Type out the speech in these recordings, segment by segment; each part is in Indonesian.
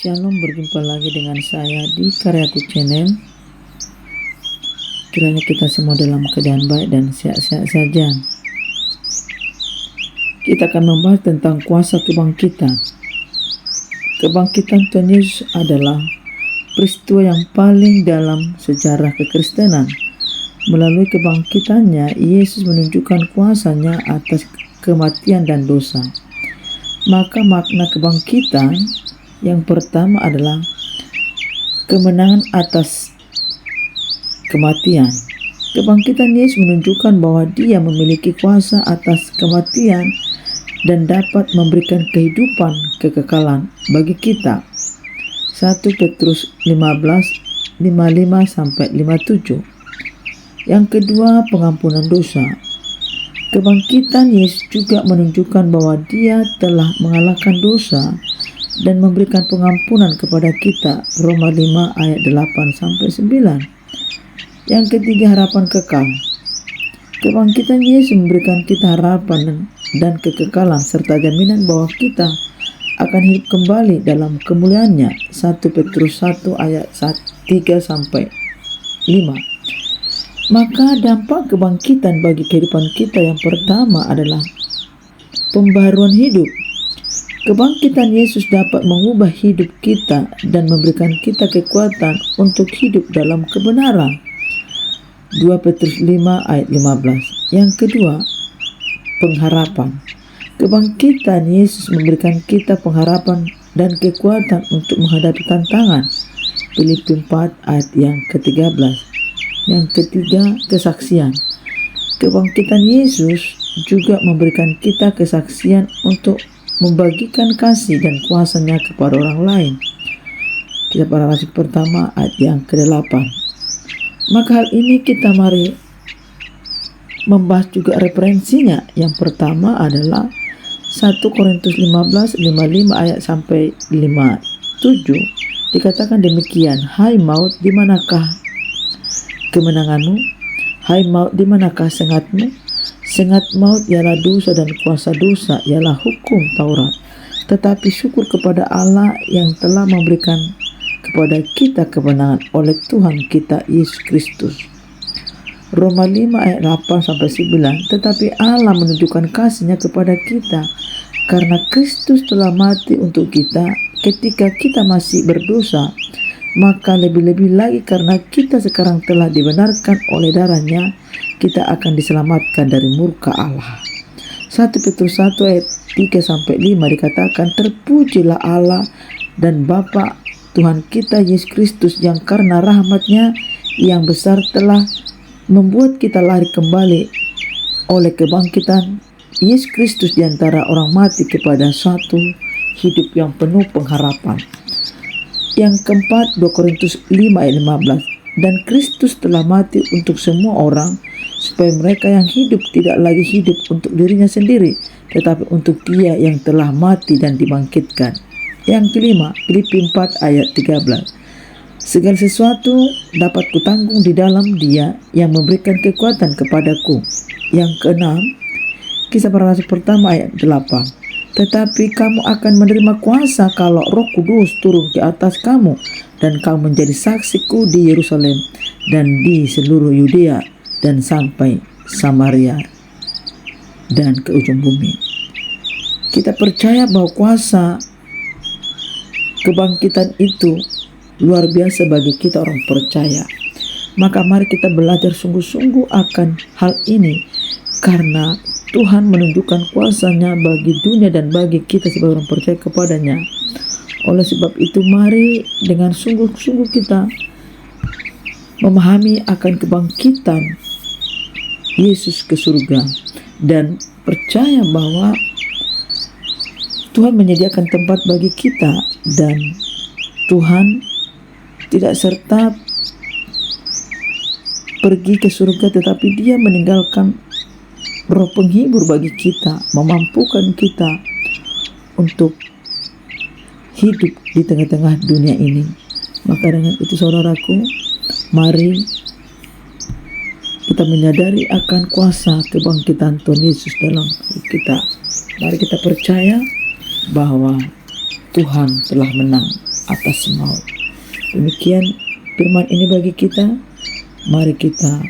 Shalom, berjumpa lagi dengan saya di Karyaku Channel. Kiranya kita semua dalam keadaan baik dan sehat-sehat saja. Kita akan membahas tentang kuasa kebangkitan. Kebangkitan Tuhan Yesus adalah peristiwa yang paling dalam sejarah kekristenan. Melalui kebangkitannya, Yesus menunjukkan kuasanya atas kematian dan dosa. Maka makna kebangkitan yang pertama adalah kemenangan atas kematian. Kebangkitan Yesus menunjukkan bahwa Dia memiliki kuasa atas kematian dan dapat memberikan kehidupan kekekalan bagi kita. 1 Petrus 15:55-57. Yang kedua, pengampunan dosa. Kebangkitan Yesus juga menunjukkan bahwa Dia telah mengalahkan dosa dan memberikan pengampunan kepada kita. Roma 5 ayat 8-9. Yang ketiga, harapan kekal. Kebangkitan Yesus memberikan kita harapan dan kekekalan serta jaminan bahwa kita akan hidup kembali dalam kemuliaannya. 1 Petrus 1 ayat 3-5. Maka dampak kebangkitan bagi kehidupan kita yang pertama adalah pembaharuan hidup. Kebangkitan Yesus dapat mengubah hidup kita dan memberikan kita kekuatan untuk hidup dalam kebenaran. 2 Petrus 5 ayat 15. Yang kedua, pengharapan. Kebangkitan Yesus memberikan kita pengharapan dan kekuatan untuk menghadapi tantangan. Filipi 4 ayat yang ke-13. Yang ketiga, kesaksian. Kebangkitan Yesus juga memberikan kita kesaksian untuk membagikan kasih dan kuasanya kepada orang lain. Kisah Para Rasul pertama ayat yang ke-8. Maka hal ini kita mari membahas juga referensinya. Yang pertama adalah 1 Korintus 15:55 ayat sampai 57. Dikatakan demikian, hai maut, di manakah kemenanganmu? Hai maut, di manakah sengatmu? Sengat maut ialah dosa dan kuasa dosa ialah hukum Taurat. Tetapi syukur kepada Allah yang telah memberikan kepada kita kemenangan oleh Tuhan kita Yesus Kristus. Roma 5 ayat 8-9. Tetapi Allah menunjukkan kasih-Nya kepada kita karena Kristus telah mati untuk kita ketika kita masih berdosa. Maka lebih-lebih lagi karena kita sekarang telah dibenarkan oleh darah-Nya, kita akan diselamatkan dari murka Allah. 1 Petrus 1 ayat 3-5 dikatakan, terpujilah Allah dan Bapa Tuhan kita Yesus Kristus yang karena rahmat-Nya yang besar telah membuat kita lahir kembali oleh kebangkitan Yesus Kristus di antara orang mati kepada satu hidup yang penuh pengharapan. Yang keempat, 2 Korintus 5 ayat 15. Dan Kristus telah mati untuk semua orang, supaya mereka yang hidup tidak lagi hidup untuk dirinya sendiri, tetapi untuk Dia yang telah mati dan dibangkitkan. Yang kelima, Filipi 4 ayat 13. Segala sesuatu dapat kutanggung di dalam Dia yang memberikan kekuatan kepadaku. Yang keenam, Kisah Para Rasul pertama ayat 8. Tetapi kamu akan menerima kuasa kalau Roh Kudus turun ke atas kamu, dan kamu menjadi saksiku di Yerusalem dan di seluruh Yudea dan sampai Samaria dan ke ujung bumi. Kita percaya bahwa kuasa kebangkitan itu luar biasa bagi kita orang percaya. Maka mari kita belajar sungguh-sungguh akan hal ini, karena Tuhan menunjukkan kuasa-Nya bagi dunia dan bagi kita sebagai orang percaya kepada-Nya. Oleh sebab itu, mari dengan sungguh-sungguh kita memahami akan kebangkitan Yesus ke surga dan percaya bahwa Tuhan menyediakan tempat bagi kita, dan Tuhan tidak serta pergi ke surga, tetapi Dia meninggalkan Roh penghibur bagi kita, memampukan kita untuk hidup di tengah-tengah dunia ini. Maka dengan itu saudaraku, mari kita menyadari akan kuasa kebangkitan Tuhan Yesus dalam hidup kita. Mari kita percaya bahwa Tuhan telah menang. atas maut. Demikian firman ini bagi kita. Mari kita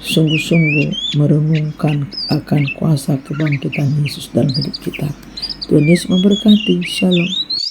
sungguh-sungguh merenungkan akan kuasa kebangkitan Yesus dalam hidup kita. Tuhan Yesus memberkati. Shalom.